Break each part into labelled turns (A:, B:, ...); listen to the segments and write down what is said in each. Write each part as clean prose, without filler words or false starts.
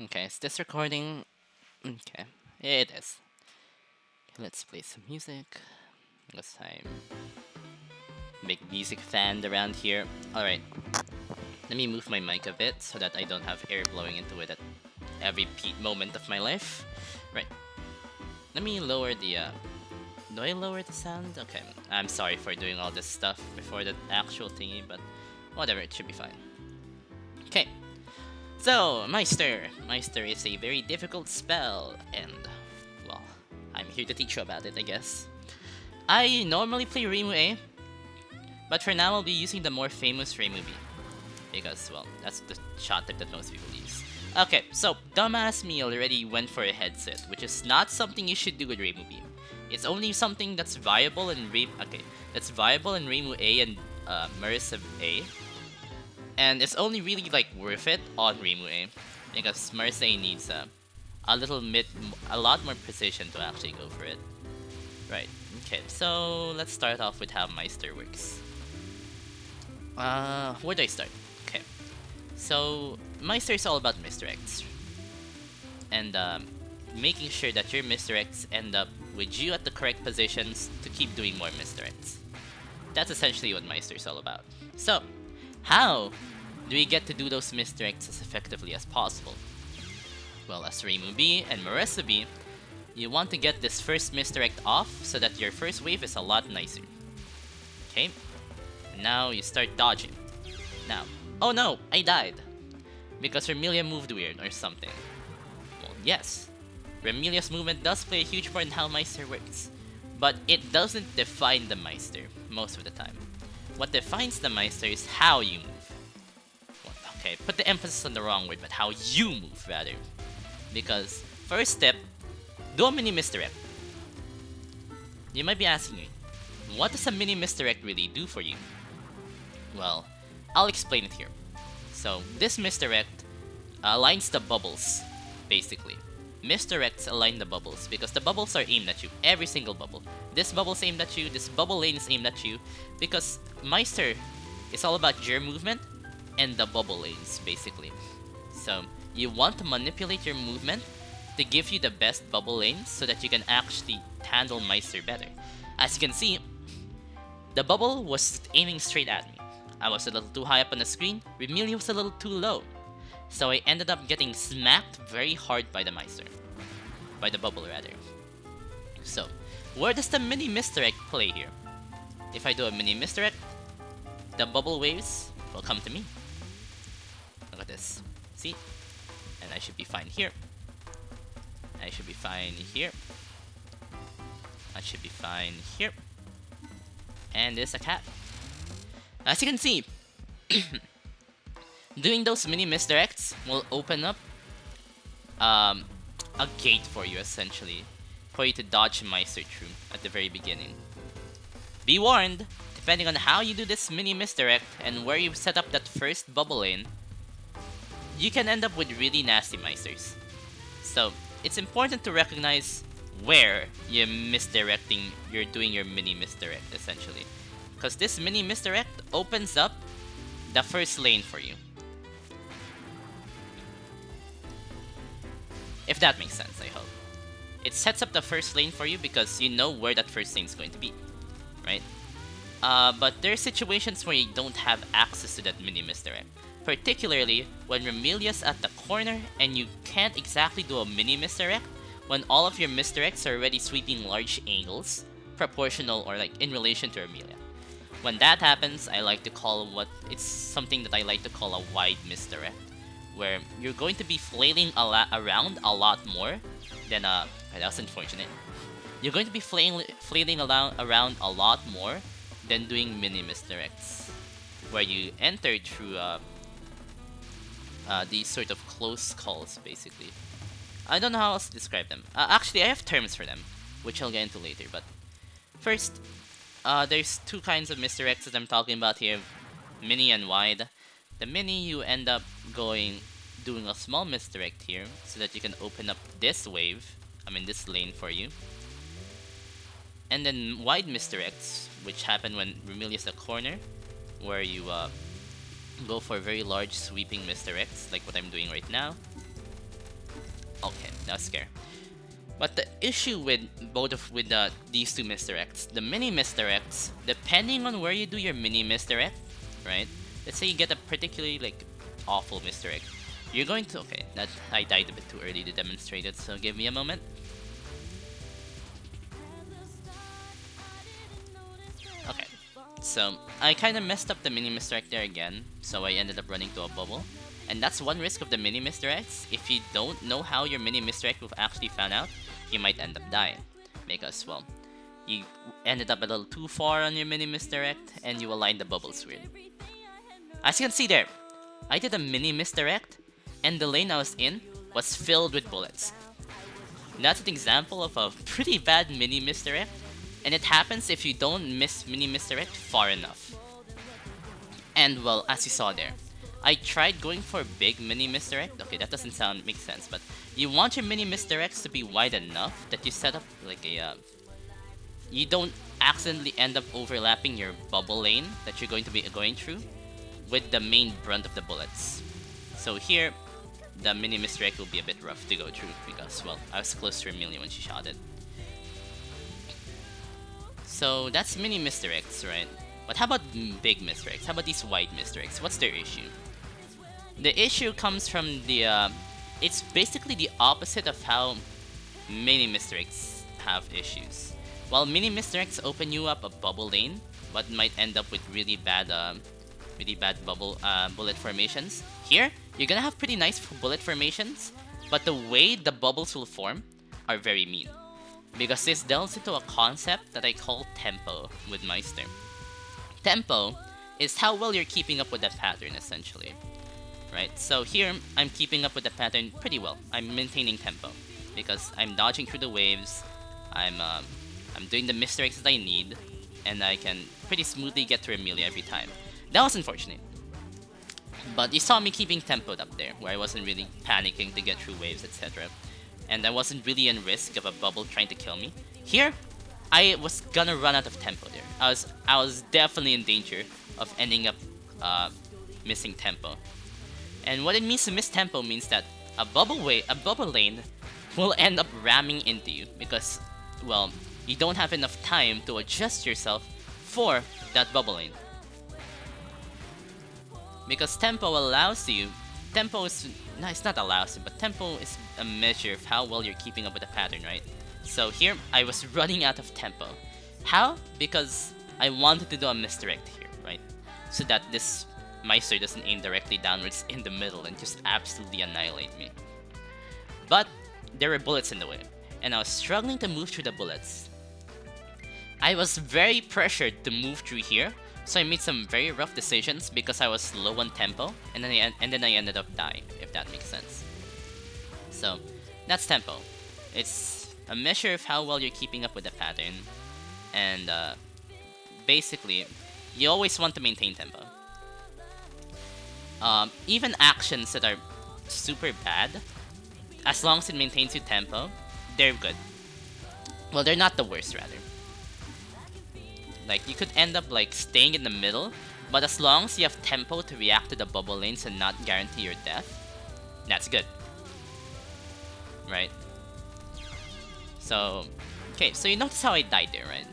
A: Okay, is this recording? Okay, it is. Okay, let's play some music. Because I'm a big music fan around here. Alright, let me move my mic a bit so that I don't have air blowing into it at every moment of my life. Right, let me lower the, do I lower the sound? Okay, I'm sorry for doing all this stuff before the actual thingy, but whatever, it should be fine. Okay, so, Meister. Meister is a very difficult spell, and, well, I'm here to teach you about it, I guess. I normally play ReimuA, but for now I'll be using the more famous ReimuB, because, well, that's the shot type that most people use. Okay, so, dumbass me already went for a headset, which is not something you should do with ReimuB. It's only something that's viable in that's viable in ReimuA and Marissa A, and it's only really like worth it on ReimuA because Marseille needs a lot more precision to actually go for it. Right. Okay. So let's start off with how Meister works. Where do I start? Okay. So Meister is all about misdirects and making sure that your misdirects end up with you at the correct positions to keep doing more misdirects. That's essentially what Meister is all about. So, how do we get to do those misdirects as effectively as possible? Well, as Reimu B and Marissa B, you want to get this first misdirect off so that your first wave is a lot nicer. Okay? Now you start dodging. Now, oh no, I died. Because Remilia moved weird or something. Well, yes. Remilia's movement does play a huge part in how Meister works. But it doesn't define the Meister most of the time. What defines the Meister is how you move. Well, okay, put the emphasis on the wrong word, but how you move rather. Because, first step, do a mini misdirect. You might be asking me, what does a mini misdirect really do for you? Well, I'll explain it here. So, this misdirect aligns the bubbles, basically. Misdirects align the bubbles because the bubbles are aimed at you, every single bubble. This bubble's aimed at you, this bubble lane is aimed at you, because Meister is all about your movement and the bubble lanes, basically. So, you want to manipulate your movement to give you the best bubble lanes so that you can actually handle Meister better. As you can see, the bubble was aiming straight at me. I was a little too high up on the screen, Remilia was a little too low. So I ended up getting smacked very hard by the Meister. By the bubble, rather. So, where does the mini misdirect play here? If I do a mini misdirect, the bubble waves will come to me. Look at this. See? And I should be fine here. I should be fine here. I should be fine here. And there's a cat. As you can see, doing those mini misdirects will open up a gate for you, essentially, for you to dodge Meister through at the very beginning. Be warned, depending on how you do this mini misdirect and where you set up that first bubble lane, you can end up with really nasty Meisters. So, it's important to recognize where you're doing your mini misdirect, essentially. Because this mini misdirect opens up the first lane for you. If that makes sense, I hope. It sets up the first lane for you because you know where that first lane is going to be, right? But there are situations where you don't have access to that mini misdirect. Particularly when Remilia's at the corner and you can't exactly do a mini misdirect when all of your misdirects are already sweeping large angles, proportional or like in relation to Remilia. When that happens, it's something that I like to call a wide misdirect, where you're going to be flailing around a lot more than that's unfortunate. You're going to be flailing around a lot more than doing mini misdirects, where you enter through these sort of close calls, basically. I don't know how else to describe them. Actually, I have terms for them, which I'll get into later. But first, there's two kinds of misdirects that I'm talking about here, mini and wide. The mini, you end up doing a small misdirect here so that you can open up this this lane for you. And then wide misdirects, which happen when Remilia's the corner, where you go for very large sweeping misdirects, like what I'm doing right now. Okay, that was scary. But the issue with these two misdirects, the mini misdirects, depending on where you do your mini misdirect, right? Let's say you get a particularly like awful misdirect. You're going to that I died a bit too early to demonstrate it, so give me a moment. Okay, so I kind of messed up the mini misdirect there again, so I ended up running to a bubble. And that's one risk of the mini misdirects. If you don't know how your mini misdirect will actually fan out, you might end up dying. Because, well, you ended up a little too far on your mini misdirect and you aligned the bubbles weird. As you can see there, I did a mini misdirect and the lane I was in was filled with bullets. That's an example of a pretty bad mini misdirect, and it happens if you don't miss mini misdirect far enough. And well, as you saw there, I tried going for a big mini misdirect. Okay, that doesn't make sense, but you want your mini misdirects to be wide enough that you set up like a you don't accidentally end up overlapping your bubble lane that you're going to be going through with the main brunt of the bullets. So here, the mini misdirect will be a bit rough to go through because, well, I was close to Remilia when she shot it. So that's mini misdirects, right? But how about big misdirects? How about these wide misdirects? What's their issue? The issue comes from the, it's basically the opposite of how mini misdirects have issues. While mini misdirects open you up a bubble lane, but might end up with really bad bullet formations. Here, you're gonna have pretty nice bullet formations, but the way the bubbles will form are very mean. Because this delves into a concept that I call tempo with Meister. Tempo is how well you're keeping up with that pattern, essentially. Right, so here, I'm keeping up with the pattern pretty well. I'm maintaining tempo, because I'm dodging through the waves, I'm doing the misdirects that I need, and I can pretty smoothly get to Remilia every time. That was unfortunate. But you saw me keeping tempoed up there, where I wasn't really panicking to get through waves, etc. And I wasn't really in risk of a bubble trying to kill me. Here, I was gonna run out of tempo there. I was definitely in danger of ending up missing tempo. And what it means to miss tempo means that a bubble lane will end up ramming into you because, well, you don't have enough time to adjust yourself for that bubble lane. Because tempo allows you, it's not allows you, but tempo is a measure of how well you're keeping up with the pattern, right? So here, I was running out of tempo. How? Because I wanted to do a misdirect here, right? So that this Meister doesn't aim directly downwards in the middle and just absolutely annihilate me. But there were bullets in the way, and I was struggling to move through the bullets. I was very pressured to move through here, so I made some very rough decisions because I was low on tempo, and then I ended up dying, if that makes sense. So, that's tempo. It's a measure of how well you're keeping up with the pattern, and basically, you always want to maintain tempo. Even actions that are super bad, as long as it maintains your tempo, they're good. Well, they're not the worst, rather. Like, you could end up like staying in the middle, but as long as you have tempo to react to the bubble lanes and not guarantee your death, that's good. Right? So, okay, so you notice how I died there, right?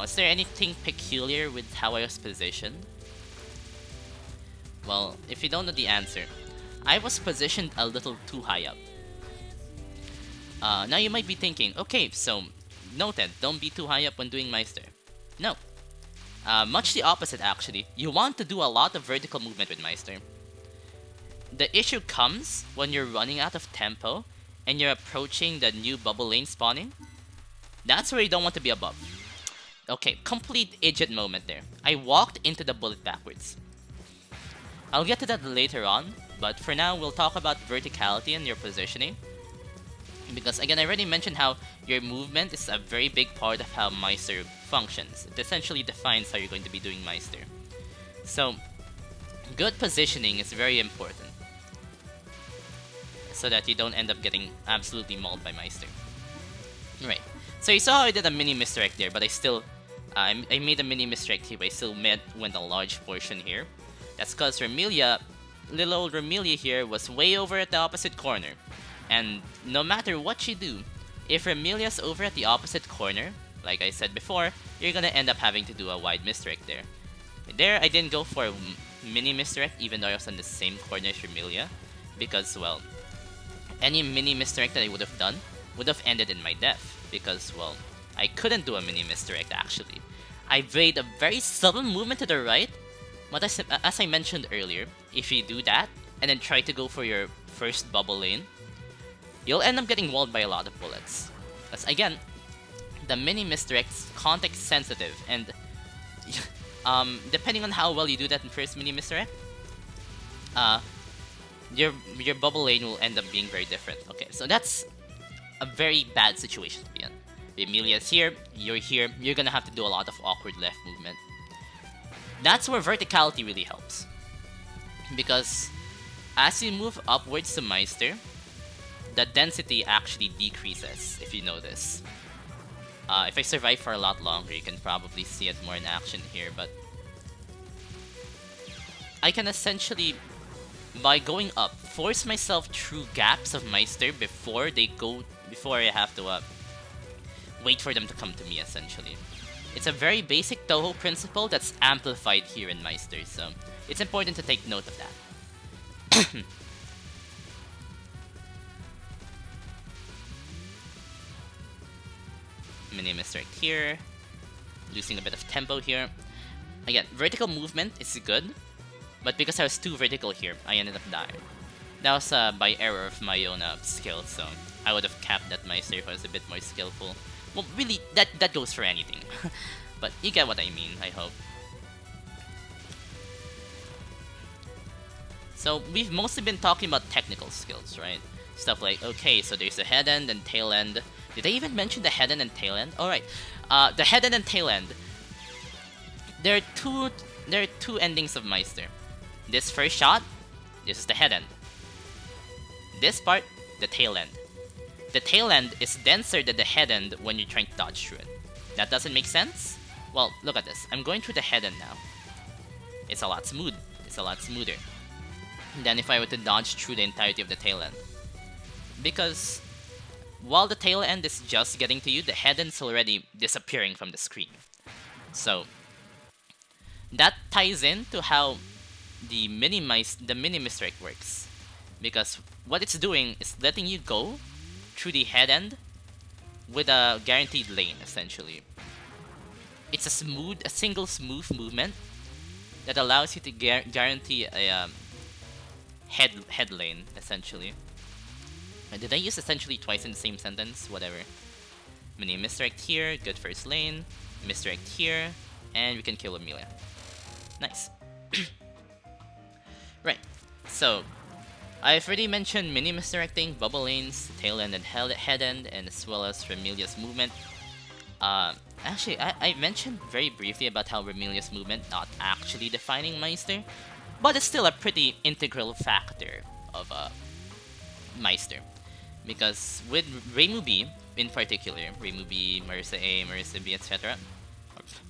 A: Is there anything peculiar with how I was positioned? Well, if you don't know the answer, I was positioned a little too high up. Now you might be thinking, okay, so noted, don't be too high up when doing Meister. No. Much the opposite, actually. You want to do a lot of vertical movement with Meister. The issue comes when you're running out of tempo and you're approaching the new bubble lane spawning. That's where you don't want to be above. Okay, complete idiot moment there. I walked into the bullet backwards. I'll get to that later on, but for now we'll talk about verticality and your positioning. Because again, I already mentioned how your movement is a very big part of how Meister functions. It essentially defines how you're going to be doing Meister. So, good positioning is very important, so that you don't end up getting absolutely mauled by Meister. Right. So you saw how I did a mini misdirect there, but I still, I made a mini misdirect here, but I still went a large portion here. That's because Remilia, little old Remilia here, was way over at the opposite corner. And no matter what you do, if Remilia's over at the opposite corner, like I said before, you're gonna end up having to do a wide misdirect there. There, I didn't go for a mini misdirect even though I was on the same corner as Remilia, because, well, any mini misdirect that I would have done would have ended in my death, because, well, I couldn't do a mini misdirect actually. I made a very subtle movement to the right, but as I mentioned earlier, if you do that and then try to go for your first bubble lane, you'll end up getting walled by a lot of bullets. Because again, the mini misdirect's context sensitive, and depending on how well you do that in first mini misdirect, your bubble lane will end up being very different. Okay, so that's a very bad situation to be in. Remilia's here, you're gonna have to do a lot of awkward left movement. That's where verticality really helps. Because as you move upwards to Meister, the density actually decreases, if you know this. If I survive for a lot longer, you can probably see it more in action here, but I can essentially, by going up, force myself through gaps of Meister before I have to wait for them to come to me, essentially. It's a very basic Toho principle that's amplified here in Meister, so it's important to take note of that. Mini-misdirect here, losing a bit of tempo here. Again, vertical movement is good, but because I was too vertical here, I ended up dying. That was by error of my own skill, so I would have capped that Meister if I was a bit more skillful. Well, really, that goes for anything. But you get what I mean, I hope. So we've mostly been talking about technical skills, right? Stuff like, okay, so there's the head end and tail end. Did I even mention the head end and tail end? Alright, the head end and tail end. There are two endings of Meister. This first shot, this is the head end. This part, the tail end. The tail end is denser than the head end when you're trying to dodge through it. That doesn't make sense? Well, look at this. I'm going through the head end now. It's a lot smooth. It's a lot smoother than if I were to dodge through the entirety of the tail end. Because while the tail end is just getting to you, the head end's already disappearing from the screen. So that ties into how the mini misdirect works. Because what it's doing is letting you go through the head end with a guaranteed lane, essentially. It's a single smooth movement that allows you to guarantee a head lane, essentially. Did I use essentially twice in the same sentence? Whatever. Mini misdirect here, good first lane. Misdirect here, and we can kill Remilia. Nice. Right, so I've already mentioned mini misdirecting, bubble lanes, tail end and head end, and as well as Remilia's movement. Actually, I mentioned very briefly about how Remilia's movement not actually defining Meister, but it's still a pretty integral factor of Meister. Because with ReimuB in particular, ReimuB, Marissa A, Marissa B, etc.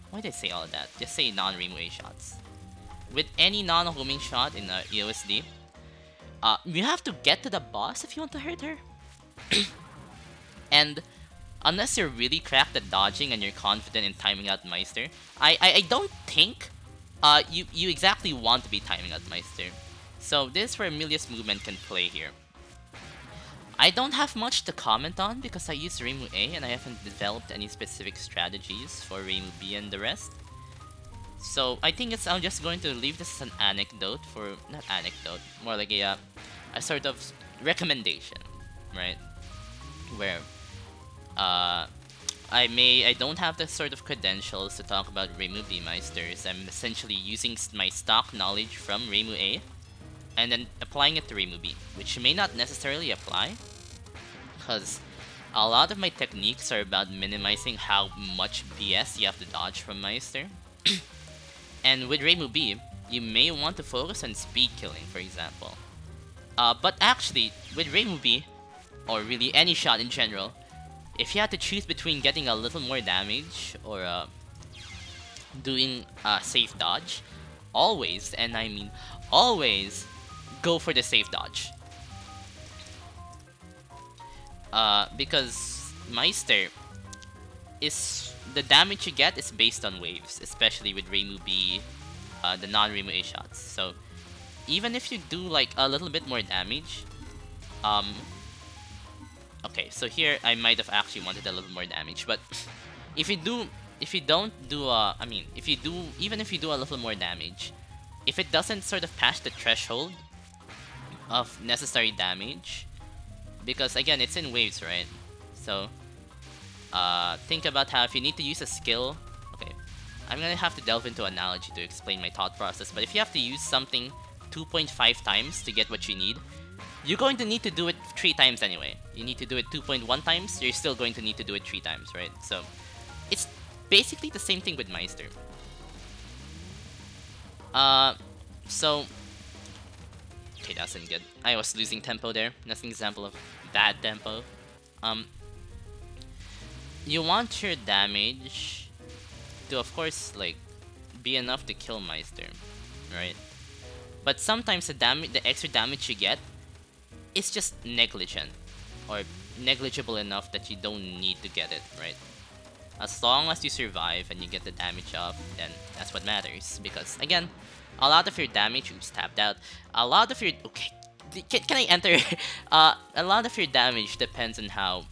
A: Why did I say all of that? Just say non-ReimuA shots. With any non-homing shot in EOSD, you have to get to the boss if you want to hurt her. And unless you're really cracked at dodging and you're confident in timing out Meister, I don't think you exactly want to be timing out Meister. So this is where Remilia's movement can play here. I don't have much to comment on because I use ReimuA and I haven't developed any specific strategies for ReimuB and the rest. So I think I'm just going to leave this as an anecdote not anecdote, more like a sort of recommendation, right? Where I don't have the sort of credentials to talk about ReimuB Meisters. I'm essentially using my stock knowledge from ReimuA and then applying it to ReimuB, which may not necessarily apply, because a lot of my techniques are about minimizing how much BS you have to dodge from Meister. And with ReimuB, you may want to focus on speed killing, for example. But actually, with ReimuB, or really any shot in general, if you had to choose between getting a little more damage or doing a safe dodge, always, and I mean always, go for the safe dodge. Because Meister is the damage you get is based on waves, especially with ReimuB, the non-ReimuA shots. So even if you do like a little bit more damage, okay, so here I might have actually wanted a little more damage, but if you don't do I mean, if you do, even if you do a little more damage, if it doesn't sort of pass the threshold of necessary damage, because again, it's in waves, right? So think about how if you need to use a skill, okay, I'm gonna have to delve into analogy to explain my thought process, but if you have to use something 2.5 times to get what you need, you're going to need to do it 3 times anyway. You need to do it 2.1 times, you're still going to need to do it 3 times, right? So it's basically the same thing with Meister. So okay, that's not good. I was losing tempo there. That's an example of bad tempo. You want your damage to, of course, like, be enough to kill Meister, right? But sometimes the extra damage you get is just negligent, or negligible enough that you don't need to get it, right? As long as you survive and you get the damage off, then that's what matters. Because again, a lot of your damage, oops, tapped out. A lot of your, okay, can I enter? A lot of your damage depends on how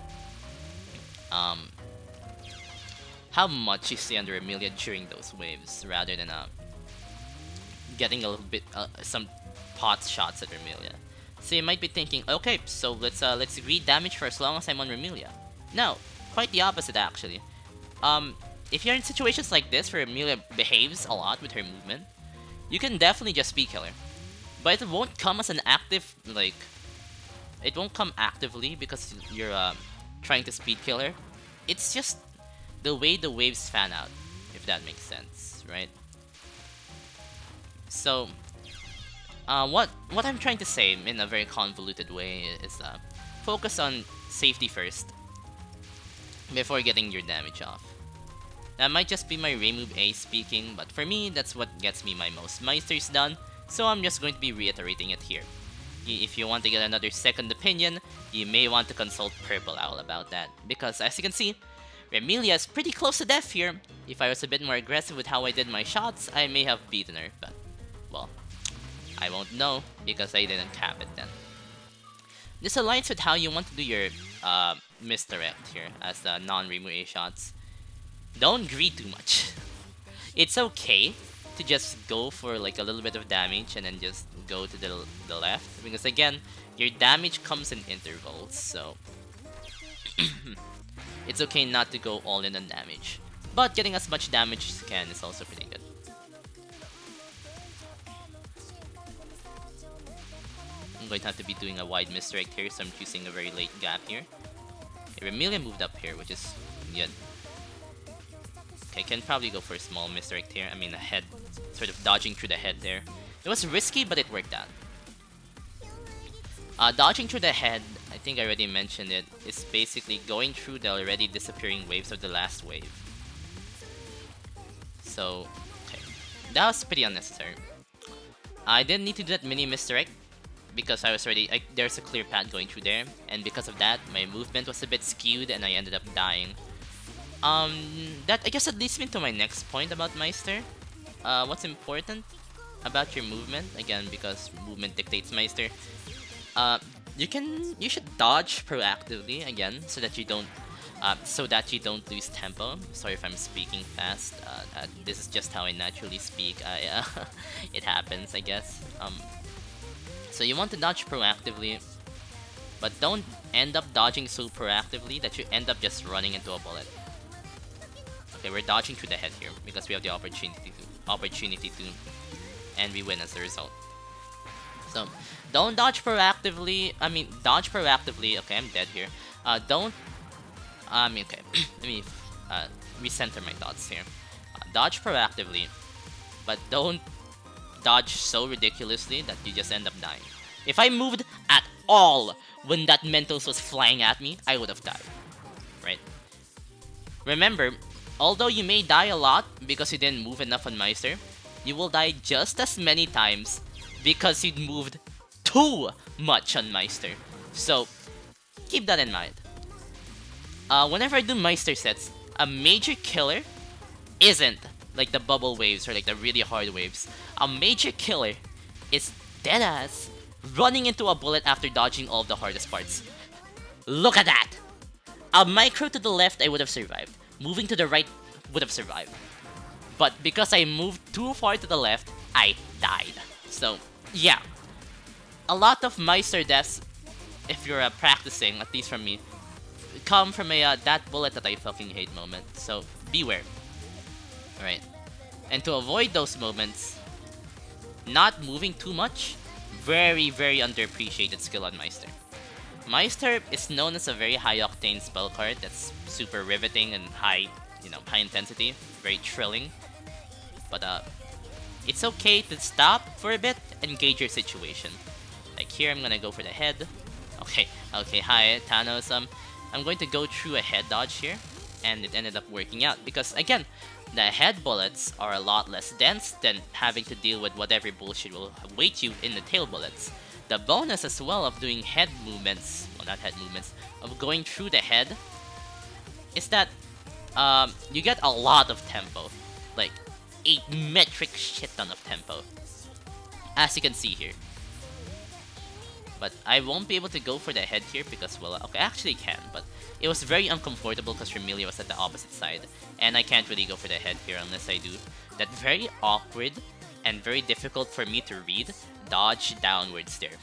A: much you stay under Remilia during those waves, rather than getting a little bit some pot shots at Remilia. So you might be thinking, okay, so let's read damage for as long as I'm on Remilia. No, quite the opposite actually. If you're in situations like this where Remilia behaves a lot with her movement, you can definitely just speedkill her. But it won't come as an active, like, it won't come actively because you're trying to speedkill her. It's just the way the waves fan out, if that makes sense, right? So, what I'm trying to say in a very convoluted way is focus on safety first before getting your damage off. That might just be my ReimuA speaking, but for me, that's what gets me my most Meisters done, so I'm just going to be reiterating it here. If you want to get another second opinion, you may want to consult Purple Owl about that, because as you can see, Remilia is pretty close to death here. If I was a bit more aggressive with how I did my shots, I may have beaten her, but, well, I won't know, because I didn't cap it then. This aligns with how you want to do your misdirect here, as the non-ReimuA shots. Don't greed too much. It's okay to just go for like a little bit of damage and then just go to the left, because again, your damage comes in intervals, so it's okay not to go all in on damage. But getting as much damage as you can is also pretty good. I'm going to have to be doing a wide misdirect here, so I'm choosing a very late gap here. Okay, Remilia moved up here, which is good. Okay, can probably go for a small misdirect here. I mean, a head, sort of dodging through the head there. It was risky, but it worked out. Dodging through the head, I think I already mentioned it, is basically going through the already disappearing waves of the last wave. So, okay, that was pretty unnecessary. I didn't need to do that mini misdirect because I was already, there's a clear path going through there, and because of that, my movement was a bit skewed and I ended up dying. I guess that leads me to my next point about Meister. What's important about your movement, again, because movement dictates Meister. You should dodge proactively, again, so that you don't lose tempo. Sorry if I'm speaking fast. This is just how I naturally speak. It happens, I guess. So you want to dodge proactively, but don't end up dodging so proactively that you end up just running into a bullet. Okay, we're dodging through the head here because we have the opportunity to, and we win as a result. So, don't dodge proactively. I mean, dodge proactively. Okay, I'm dead here. Okay, let me recenter my thoughts here. Dodge proactively, but don't dodge so ridiculously that you just end up dying. If I moved at all when that Mentos was flying at me, I would have died. Right? Remember, although you may die a lot because you didn't move enough on Meister, you will die just as many times because you moved too much on Meister. So, keep that in mind. whenever I do Meister sets, a major killer isn't like the bubble waves or like the really hard waves. A major killer is deadass running into a bullet after dodging all of the hardest parts. Look at that! A micro to the left, I would have survived. Moving to the right would have survived. But because I moved too far to the left, I died. So, yeah. A lot of Meister deaths, if you're practicing, at least from me, come from a that bullet that I fucking hate moment. So, beware. Alright. And to avoid those moments, not moving too much, very, very underappreciated skill on Meister. Meister is known as a very high-octane spell card that's super riveting and high, high intensity, very thrilling. But it's okay to stop for a bit and gauge your situation. Like here, I'm gonna go for the head. Okay, hi Thanos. I'm going to go through a head dodge here, and it ended up working out because again, the head bullets are a lot less dense than having to deal with whatever bullshit will await you in the tail bullets. The bonus as well of doing head movements, well not head movements, of going through the head, is that you get a lot of tempo, like a metric shit ton of tempo, as you can see here. But I won't be able to go for the head here because, well, okay, I actually can, but it was very uncomfortable because Remilia was at the opposite side, and I can't really go for the head here unless I do that very awkward and very difficult for me to read dodge downward stare.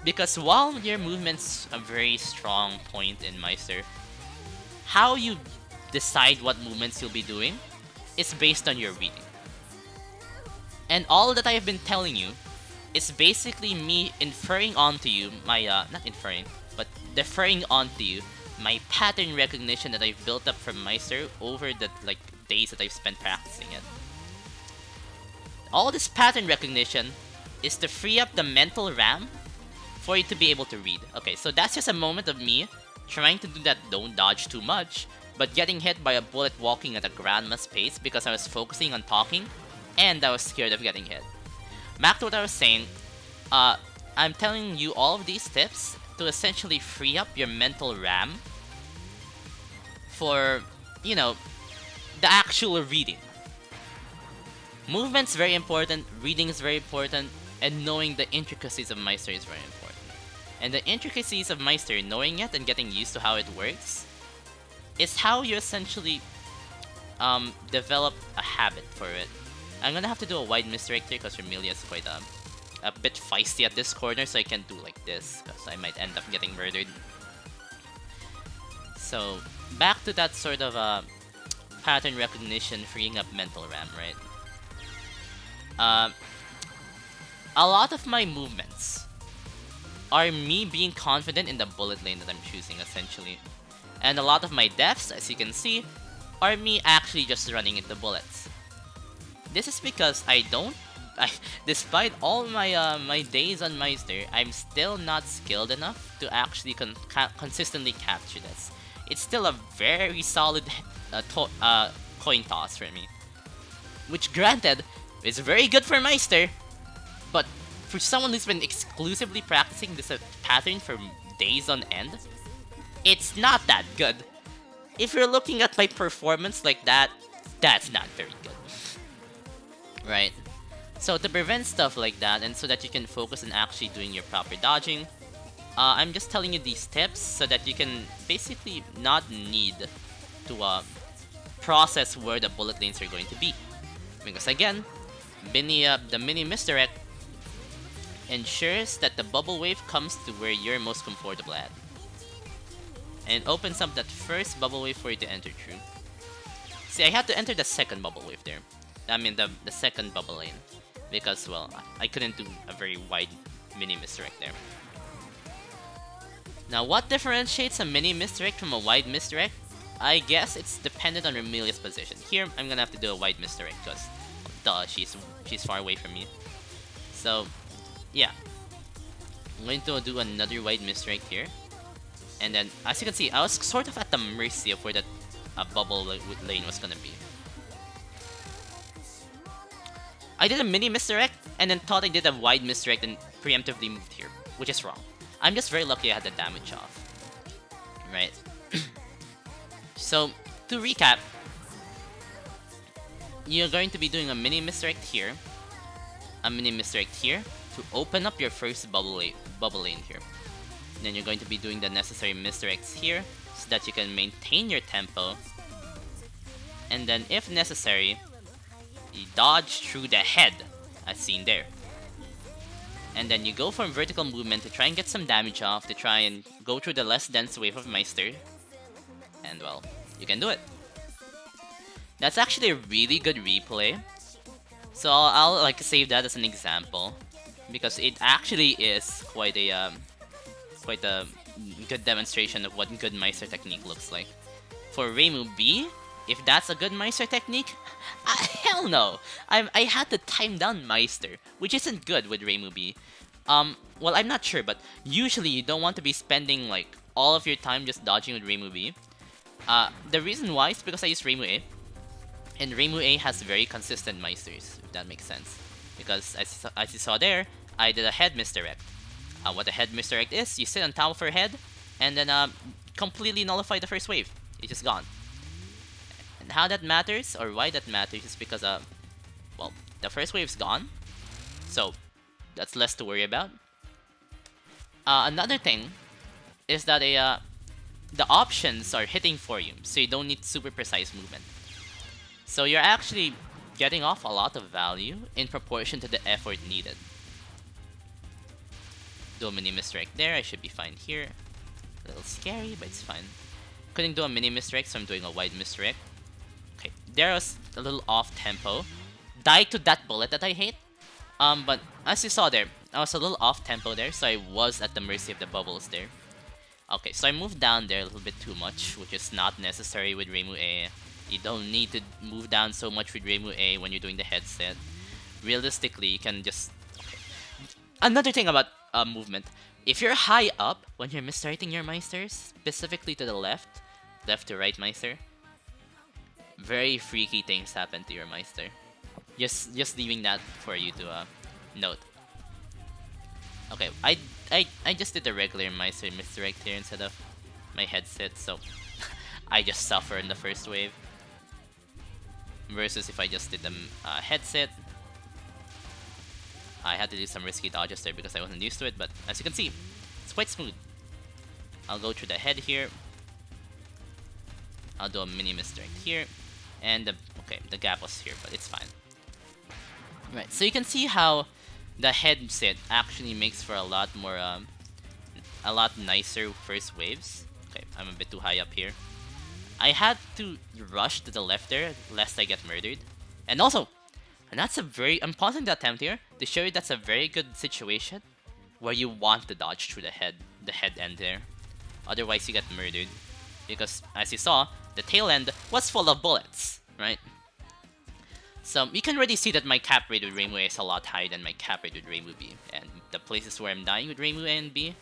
A: Because while your movement's a very strong point in Meister, how you decide what movements you'll be doing is based on your reading. And all that I have been telling you is basically me inferring onto you my, not inferring, but deferring onto you my pattern recognition that I've built up from Meister over the, days that I've spent practicing it. All this pattern recognition is to free up the mental RAM for you to be able to read. Okay, so that's just a moment of me trying to do that don't dodge too much, but getting hit by a bullet walking at a grandma's pace because I was focusing on talking, and I was scared of getting hit. Back to what I was saying, I'm telling you all of these tips to essentially free up your mental RAM for, the actual reading. Movement's very important, reading is very important, and knowing the intricacies of Meister is very important. And the intricacies of Meister, knowing it and getting used to how it works, is how you essentially develop a habit for it. I'm gonna have to do a wide misdirect here because Remilia is quite a bit feisty at this corner, so I can't do like this because I might end up getting murdered. So back to that sort of pattern recognition, freeing up mental RAM, right? A lot of my movements are me being confident in the bullet lane that I'm choosing, essentially. And a lot of my deaths, as you can see, are me actually just running into bullets. This is because despite all my my days on Meister, I'm still not skilled enough to actually consistently capture this. It's still a very solid coin toss for me. Which, granted, is very good for Meister, but for someone who's been exclusively practicing this pattern for days on end, it's not that good. If you're looking at my performance like that, that's not very good. Right? So to prevent stuff like that, and so that you can focus on actually doing your proper dodging, I'm just telling you these tips so that you can basically not need to process where the bullet lanes are going to be. Because again, the mini misdirect ensures that the bubble wave comes to where you're most comfortable at. And it opens up that first bubble wave for you to enter through. See, I had to enter the second bubble wave there. I mean the second bubble lane. Because, well, I couldn't do a very wide mini misdirect there. Now, what differentiates a mini misdirect from a wide misdirect? I guess it's dependent on Remilia's position. Here, I'm gonna have to do a wide misdirect because, duh, she's far away from me. So, yeah. I'm going to do another wide misdirect here. And then, as you can see, I was sort of at the mercy of where that bubble lane was gonna be. I did a mini misdirect and then thought I did a wide misdirect and preemptively moved here, which is wrong. I'm just very lucky I had the damage off. Right? So, to recap, you're going to be doing a mini misdirect here, a mini misdirect here, to open up your first bubble lane here. And then you're going to be doing the necessary misdirects here, so that you can maintain your tempo. And then, if necessary, you dodge through the head, as seen there. And then you go for vertical movement to try and get some damage off, to try and go through the less dense wave of Meister. And well, you can do it. That's actually a really good replay. So I'll like save that as an example, because it actually is quite a good demonstration of what good Meister technique looks like. For ReimuB, if that's a good Meister technique, hell no! I had to time down Meister, which isn't good with ReimuB. Well, I'm not sure, but usually you don't want to be spending like all of your time just dodging with ReimuB. The reason why is because I use ReimuA, and ReimuA has very consistent Meisters, if that makes sense. Because as you saw there, I did a head misdirect. What a head misdirect is, you sit on top of her head, and then completely nullify the first wave. It's just gone. And how that matters, or why that matters, is because well, the first wave's gone, so that's less to worry about. Another thing is that the options are hitting for you, so you don't need super precise movement. So you're actually getting off a lot of value in proportion to the effort needed. Do a mini misdirect there, I should be fine here. A little scary, but it's fine. Couldn't do a mini misdirect, so I'm doing a wide misdirect. Okay, there was a little off tempo. Died to that bullet that I hate. But as you saw there, I was a little off tempo there, so I was at the mercy of the bubbles there. Okay, so I moved down there a little bit too much, which is not necessary with ReimuA. You don't need to move down so much with ReimuA when you're doing the headset. Realistically, you can just... Okay. Another thing about movement. If you're high up when you're misdirecting your Meisters, specifically to the left to right Meister, very freaky things happen to your Meister. Just leaving that for you to note. Okay, I just did the regular Meister misdirect here instead of my headset, so I just suffer in the first wave. Versus if I just did the headset, I had to do some risky dodges there because I wasn't used to it, but as you can see, it's quite smooth. I'll go through the head here. I'll do a mini misdirect here. And okay, the gap was here, but it's fine. Right, so you can see how the headset actually makes for a lot more, a lot nicer first waves. Okay, I'm a bit too high up here. I had to rush to the left there, lest I get murdered. And also, and that's a very... I'm pausing the attempt here to show you that's a very good situation where you want to dodge through the head end there. Otherwise, you get murdered. Because, as you saw, the tail end was full of bullets, right? So, you can already see that my cap rate with ReimuA is a lot higher than my cap rate with ReimuB. And the places where I'm dying with ReimuA and B,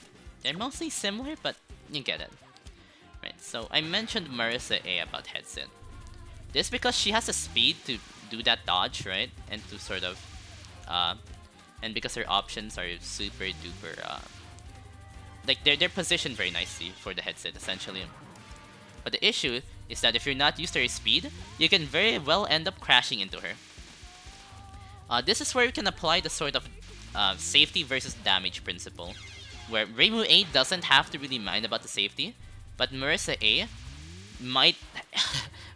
A: they're mostly similar, but you get it. Right, so I mentioned Marissa A about headset. This is because she has a speed to do that dodge, right? And to sort of, and because her options are super duper, like they're positioned very nicely for the headset essentially. But the issue is that if you're not used to her speed, you can very well end up crashing into her. This is where you can apply the sort of safety versus damage principle, where ReimuA doesn't have to really mind about the safety, but Marissa A might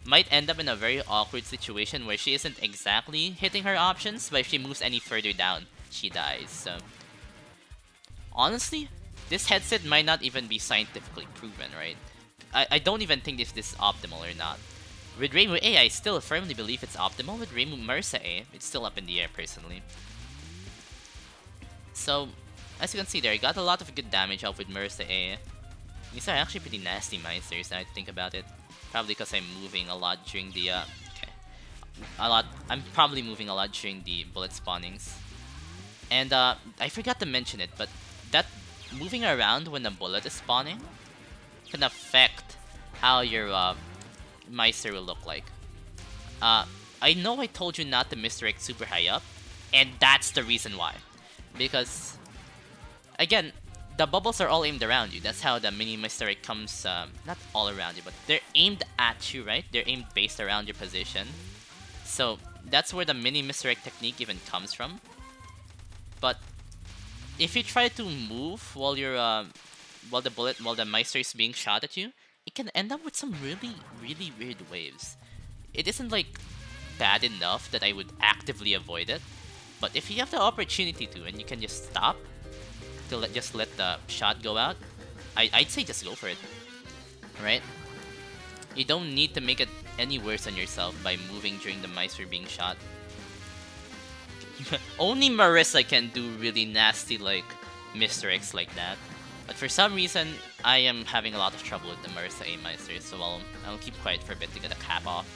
A: might end up in a very awkward situation where she isn't exactly hitting her options, but if she moves any further down, she dies. So honestly, this headset might not even be scientifically proven, right? I don't even think if this is optimal or not. With ReimuA, I still firmly believe it's optimal. With Marissa A, it's still up in the air personally. So, as you can see there, I got a lot of good damage off with Marissa A. These are actually pretty nasty Meisters now I think about it. Probably because I'm moving a lot during the, I'm probably moving a lot during the bullet spawnings. And, I forgot to mention it, but that moving around when a bullet is spawning can affect how your, Meister will look like. I know I told you not to misdirect super high up, and that's the reason why. Because, again, the bubbles are all aimed around you. That's how the mini-misdirect comes, not all around you, but they're aimed at you, right? They're aimed based around your position. So that's where the mini-misdirect technique even comes from. But if you try to move while you're, while the Meister is being shot at you, it can end up with some really, really weird waves. It isn't like bad enough that I would actively avoid it, but if you have the opportunity to and you can just stop to just let the shot go out, I'd say just go for it, right? You don't need to make it any worse on yourself by moving during the Meister being shot. Only Marissa can do really nasty like misdirects like that. But for some reason, I am having a lot of trouble with the Marissa A Meister, so I'll keep quiet for a bit to get a cap off.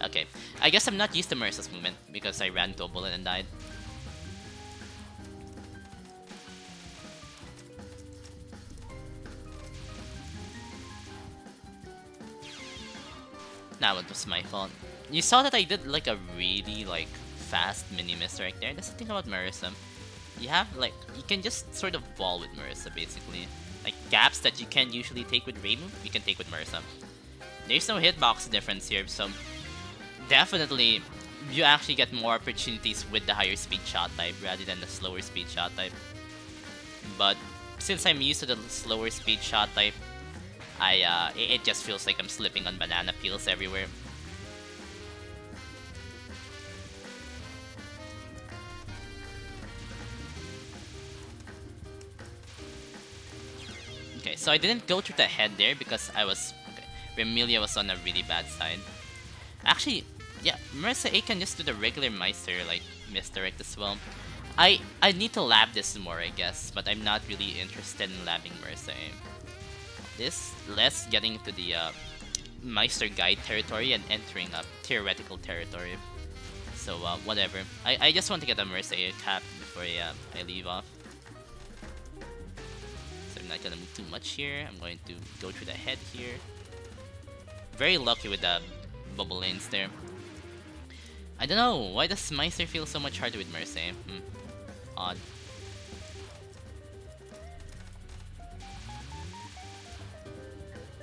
A: Okay, I guess I'm not used to Marissa's movement because I ran into a bullet and died. That one was my fault. You saw that I did like a really like fast mini misdirect there. That's the thing about Marissa. You have like, you can just sort of wall with Marissa basically. Like gaps that you can't usually take with Reimu, you can take with Marissa. There's no hitbox difference here, so definitely you actually get more opportunities with the higher speed shot type rather than the slower speed shot type. But since I'm used to the slower speed shot type, it just feels like I'm slipping on banana peels everywhere. Okay, so I didn't go through the head there because I was... Okay, Remilia was on a really bad side. Actually, yeah, Marissa A can just do the regular Meister, like, misdirect as well. I need to lab this more, I guess, but I'm not really interested in labbing Marissa A. This less getting into the Meister guide territory and entering a theoretical territory. So, whatever. I just want to get a Marissa A cap before I leave off. So I'm not gonna move too much here. I'm going to go through the head here. Very lucky with the bubble lanes there. I don't know, why does Meister feel so much harder with Marissa A? Odd.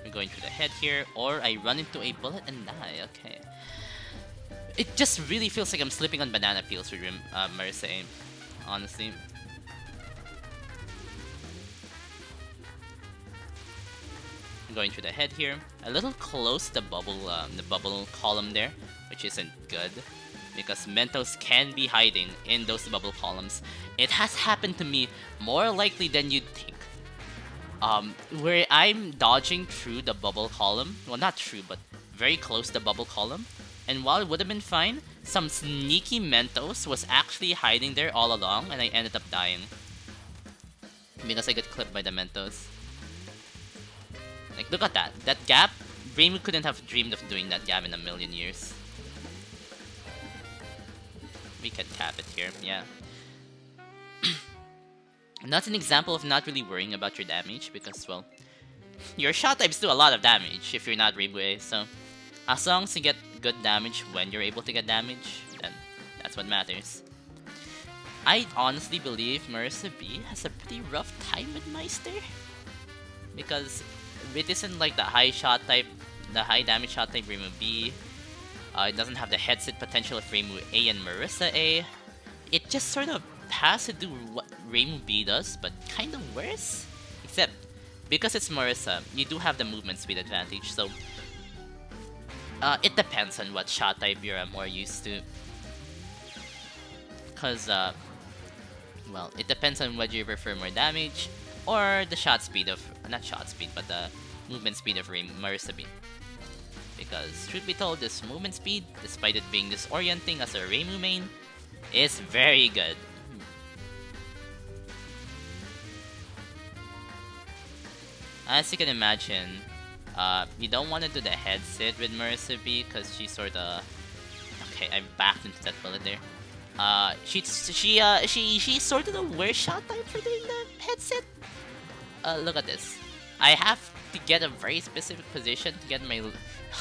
A: I'm going through the head here, or I run into a bullet and die, okay. It just really feels like I'm slipping on banana peels with Marissa A, honestly. I'm going through the head here, a little close to the bubble column there, which isn't good, because Mentos can be hiding in those bubble columns. It has happened to me more likely than you'd think. Where I'm dodging through the bubble column, well not through, but very close to the bubble column, and while it would have been fine, some sneaky Mentos was actually hiding there all along, and I ended up dying. Because I got clipped by the Mentos. Like, look at that. That gap, Reimu couldn't have dreamed of doing that gap in a million years. We can cap it here, yeah. And that's an example of not really worrying about your damage because, well, your shot types do a lot of damage if you're not ReimuA, so as long as you get good damage when you're able to get damage, then that's what matters. I honestly believe Marissa B has a pretty rough time with Meister because it isn't like the high shot type, the high damage shot type Reimu B. It doesn't have the headset potential of Reimu A and Marissa A. It just sort of has to do what Reimu B does, but kind of worse. Except, because it's Marissa, you do have the movement speed advantage, so it depends on what shot type you're more used to. Cause, well, it depends on whether you prefer more damage, or the shot speed of, not shot speed, but the movement speed of Marissa B. Because, truth be told, this movement speed, despite it being disorienting as a Reimu main, is very good. As you can imagine, you don't want to do the head sit with Marissa B because she sorta... Okay, I backed into that bullet there. She's sort of the worst shot type for doing the headset. Look at this. I have to get a very specific position to get my